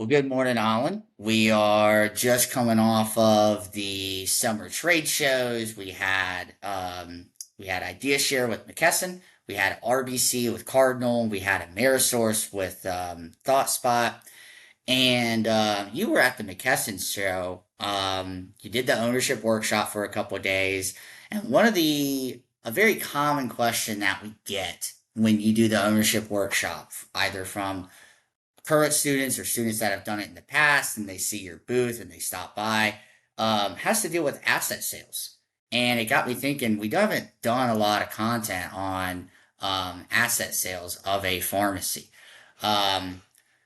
Well, good morning, Alan. We are just coming off of the summer trade shows. We had Idea Share with McKesson. We had RBC with Cardinal. We had Amerisource with ThoughtSpot. And you were at the McKesson show. You did the ownership workshop for a couple of days. And a very common question that we get when you do the ownership workshop, either from current students or students that have done it in the past and they see your booth and they stop by, has to deal with asset sales. And it got me thinking, we haven't done a lot of content on asset sales of a pharmacy. Um,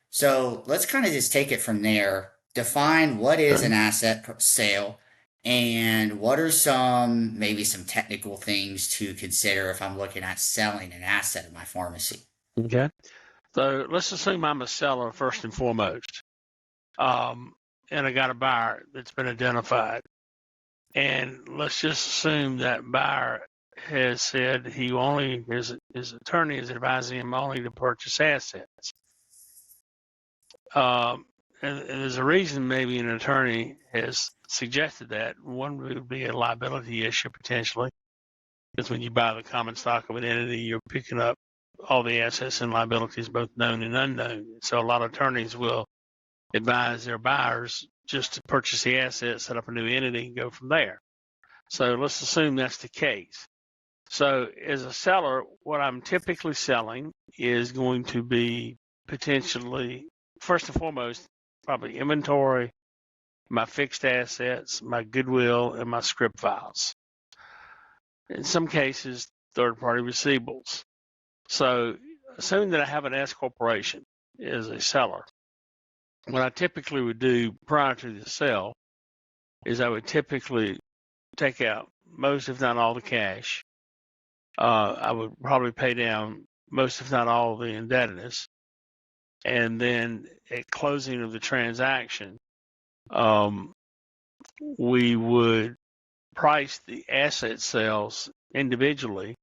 so let's kind of just take it from there. Define what is an asset sale and what are maybe some technical things to consider if I'm looking at selling an asset of my pharmacy. Okay. So let's assume I'm a seller first and foremost. And I got a buyer that's been identified. And let's just assume that buyer has said his attorney is advising him only to purchase assets. And there's a reason maybe an attorney has suggested that. One would be a liability issue potentially, because when you buy the common stock of an entity, you're picking up all the assets and liabilities, both known and unknown. So a lot of attorneys will advise their buyers just to purchase the assets, set up a new entity, and go from there. So let's assume that's the case. So as a seller, what I'm typically selling is going to be potentially, first and foremost, probably inventory, my fixed assets, my goodwill, and my script files. In some cases, third-party receivables. So assuming that I have an S corporation as a seller, what I typically would do prior to the sale is I would typically take out most, if not all, the cash. I would probably pay down most, if not all, the indebtedness. And then at closing of the transaction, we would price the asset sales individually,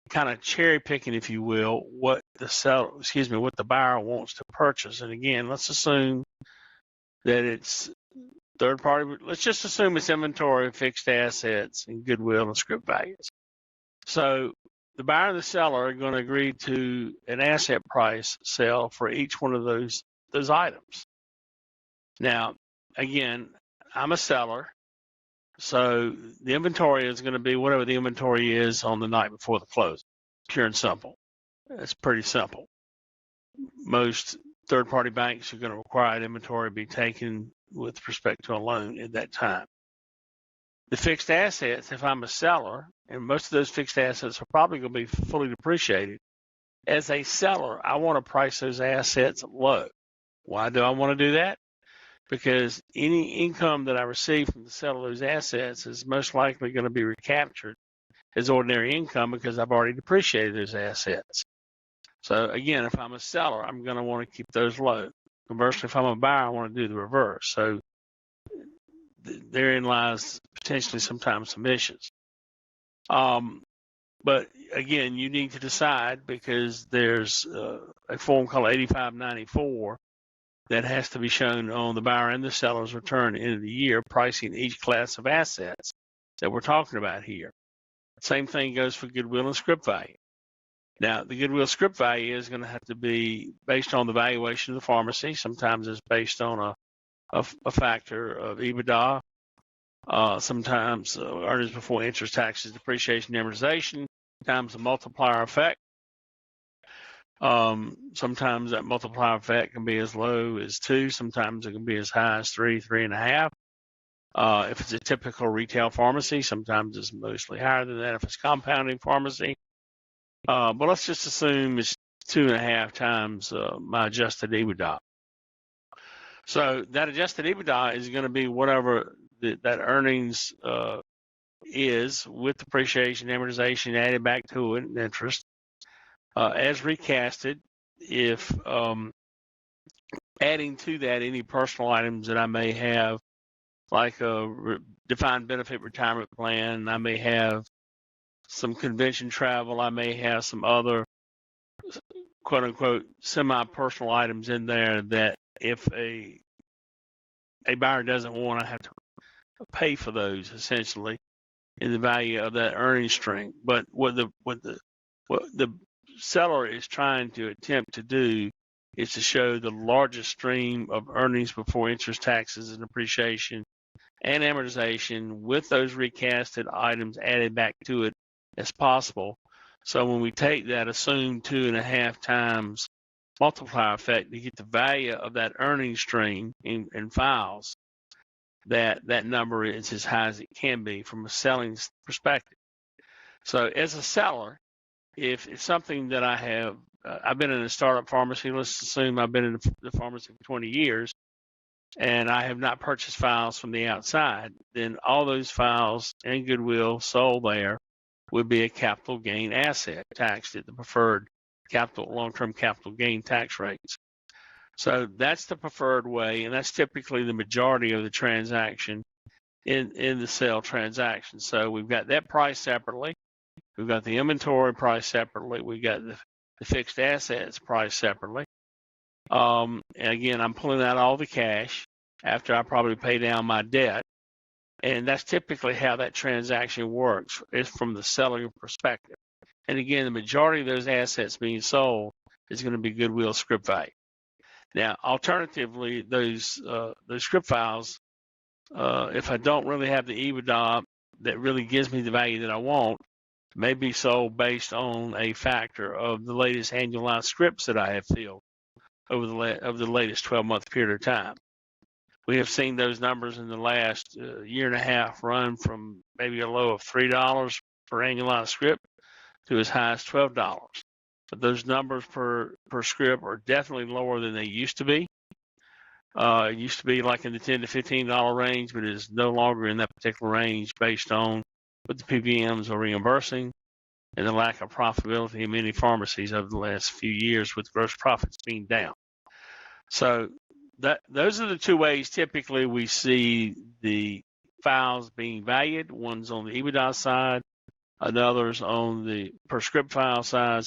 kind of cherry picking, if you will, what the buyer wants to purchase. And again, let's assume that it's third party. Let's just assume it's inventory, fixed assets, and goodwill and script values. So the buyer and the seller are going to agree to an asset price sale for each one of those items. Now, again, I'm a seller, so the inventory is going to be whatever the inventory is on the night before the close. Pure and simple. It's pretty simple. Most third-party banks are going to require an inventory be taken with respect to a loan at that time. The fixed assets, if I'm a seller, and most of those fixed assets are probably going to be fully depreciated, as a seller, I want to price those assets low. Why do I want to do that? Because any income that I receive from the sale of those assets is most likely going to be recaptured as ordinary income because I've already depreciated those assets. So again, if I'm a seller, I'm going to want to keep those low. Conversely, if I'm a buyer, I want to do the reverse. So therein lies potentially sometimes some issues. But again, you need to decide because there's a form called 8594 that has to be shown on the buyer and the seller's return end of the year, pricing each class of assets that we're talking about here. Same thing goes for goodwill and script value. Now, the goodwill script value is going to have to be based on the valuation of the pharmacy. Sometimes it's based on a factor of EBITDA. Sometimes earnings before interest, taxes, depreciation, amortization. Sometimes a multiplier effect. Sometimes that multiplier effect can be as low as 2. Sometimes it can be as high as 3, 3.5. If it's a typical retail pharmacy, sometimes it's mostly higher than that if it's compounding pharmacy. But let's just assume it's 2.5 times my adjusted EBITDA. So that adjusted EBITDA is going to be whatever that earnings is with depreciation, amortization added back to it and interest. As recasted, if adding to that any personal items that I may have, like a defined benefit retirement plan, I may have some convention travel, I may have some other quote unquote semi-personal items in there that if a buyer doesn't want to have to pay for those essentially in the value of that earnings stream. But what the seller is trying to attempt to do is to show the largest stream of earnings before interest, taxes, and depreciation and amortization with those recasted items added back to it as possible. So when we take that assumed 2.5 times multiplier effect to get the value of that earnings stream in files, that number is as high as it can be from a selling perspective. So as a seller, if it's something that I have, I've been in a startup pharmacy. Let's assume I've been in the pharmacy for 20 years, and I have not purchased files from the outside. Then all those files and goodwill sold there would be a capital gain asset taxed at the preferred long-term capital gain tax rates. So that's the preferred way, and that's typically the majority of the transaction in the sale transaction. So we've got that price separately. We've got the inventory price separately. We've got the fixed assets priced separately. And again, I'm pulling out all the cash after I probably pay down my debt. And that's typically how that transaction works, is from the selling perspective. And again, the majority of those assets being sold is going to be goodwill script value. Now, alternatively, those script files, if I don't really have the EBITDA that really gives me the value that I want, may be sold based on a factor of the latest annualized scripts that I have filled over the latest 12-month period of time. We have seen those numbers in the last year and a half run from maybe a low of $3 per annualized script to as high as $12. But those numbers per script are definitely lower than they used to be. It used to be like in the $10 to $15 range, but it is no longer in that particular range based on what the PBMs are reimbursing and the lack of profitability in many pharmacies over the last few years with gross profits being down. So those are the two ways typically we see the files being valued. One's on the EBITDA side, another's on the per script file side.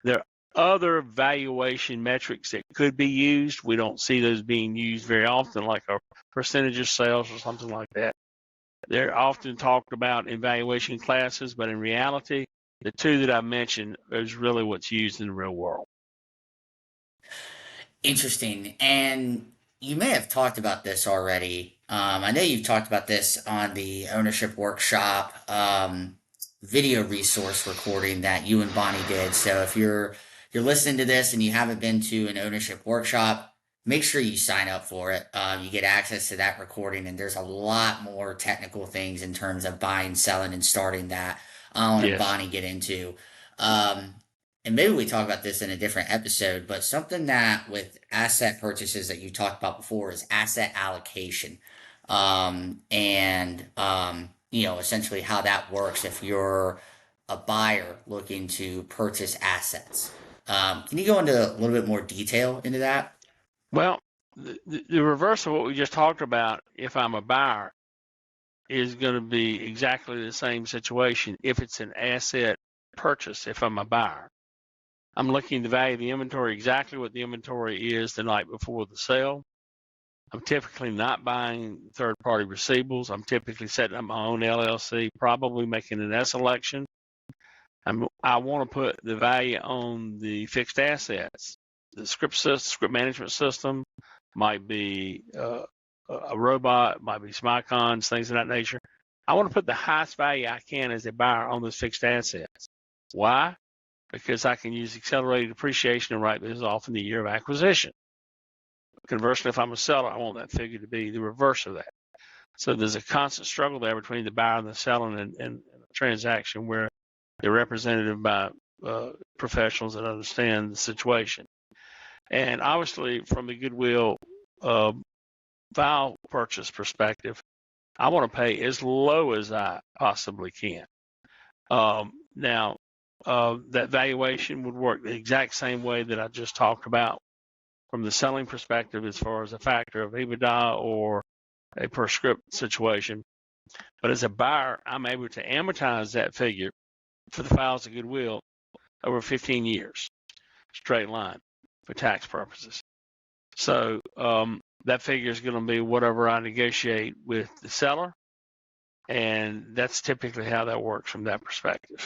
There are other valuation metrics that could be used. We don't see those being used very often, like a percentage of sales or something like that. They're often talked about in valuation classes, but in reality, the two that I mentioned is really what's used in the real world. Interesting. And you may have talked about this already. I know you've talked about this on the ownership workshop video resource recording that you and Bonnie did. So if you're listening to this and you haven't been to an ownership workshop, make sure you sign up for it. You get access to that recording, and there's a lot more technical things in terms of buying, selling, and starting that Alan and Yes. Bonnie get into. Um, and maybe we talk about this in a different episode, but something that with asset purchases that you talked about before is asset allocation. Essentially how that works if you're a buyer looking to purchase assets. Can you go into a little bit more detail into that? Well, the reverse of what we just talked about, if I'm a buyer, is going to be exactly the same situation if it's an asset purchase. If I'm a buyer, I'm looking to value the inventory exactly what the inventory is the night before the sale. I'm typically not buying third-party receivables. I'm typically setting up my own LLC, probably making an S election. I want to put the value on the fixed assets. The script management system might be a robot, might be Smicons, things of that nature. I want to put the highest value I can as a buyer on those fixed assets. Why? Because I can use accelerated depreciation and write those off in the year of acquisition. Conversely, if I'm a seller, I want that figure to be the reverse of that. So there's a constant struggle there between the buyer and the seller and a transaction where they're represented by professionals that understand the situation. And obviously, from a goodwill file purchase perspective, I want to pay as low as I possibly can. Now, that valuation would work the exact same way that I just talked about from the selling perspective as far as a factor of EBITDA or a per script situation. But as a buyer, I'm able to amortize that figure for the files of goodwill over 15 years, straight line for tax purposes. So that figure is going to be whatever I negotiate with the seller, and that's typically how that works from that perspective.